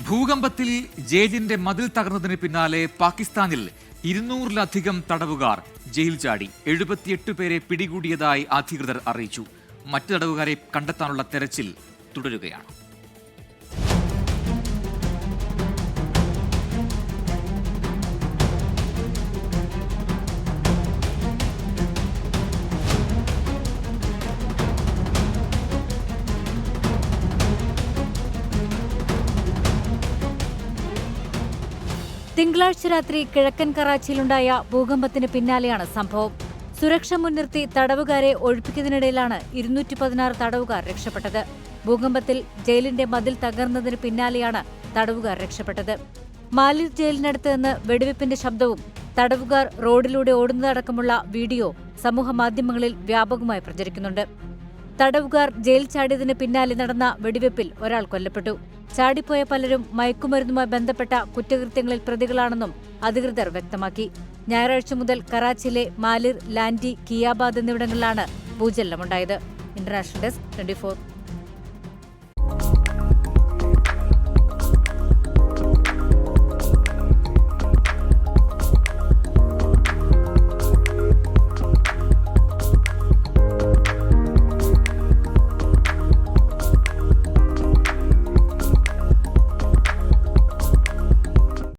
ഭൂകമ്പത്തിൽ ജയിലിന്റെ മതിൽ തകർന്നതിന് പിന്നാലെ പാകിസ്ഥാനിൽ 200-ലധികം തടവുകാർ ജയിൽ ചാടി. 78 പേരെ പിടികൂടിയതായി അധികൃതർ അറിയിച്ചു. മറ്റു തടവുകാരെ കണ്ടെത്താനുള്ള തെരച്ചിൽ തുടരുകയാണ്. തിങ്കളാഴ്ച രാത്രി കിഴക്കൻ കറാച്ചിയിലുണ്ടായ ഭൂകമ്പത്തിന് പിന്നാലെയാണ് സംഭവം. സുരക്ഷ മുൻനിർത്തി തടവുകാരെ ഒഴിപ്പിക്കുന്നതിനിടയിലാണ് 216 തടവുകാർ രക്ഷപ്പെട്ടത്. ഭൂകമ്പത്തിൽ ജയിലിന്റെ മതിൽ തകർന്നതിന് പിന്നാലെയാണ് തടവുകാർ രക്ഷപ്പെട്ടത്. മാലിർ ജയിലിനടുത്ത് നിന്ന് വെടിവെപ്പിന്റെ ശബ്ദവും തടവുകാർ റോഡിലൂടെ ഓടുന്നതടക്കമുള്ള വീഡിയോ സമൂഹമാധ്യമങ്ങളിൽ വ്യാപകമായി പ്രചരിക്കുന്നുണ്ട്. തടവുകാർ ജയിൽ ചാടിയതിന് പിന്നാലെ നടന്ന വെടിവെപ്പിൽ ഒരാൾ കൊല്ലപ്പെട്ടു. ചാടിപ്പോയ പലരും മയക്കുമരുന്നുമായി ബന്ധപ്പെട്ട കുറ്റകൃത്യങ്ങളിൽ പ്രതികളാണെന്നും അധികൃതർ വ്യക്തമാക്കി. ഞായറാഴ്ച മുതൽ കറാച്ചിയിലെ മാലിർ, ലാൻഡി, കിയാബാദ് എന്നിവിടങ്ങളിലാണ് ഭൂചലനമുണ്ടായത്. International desk 24.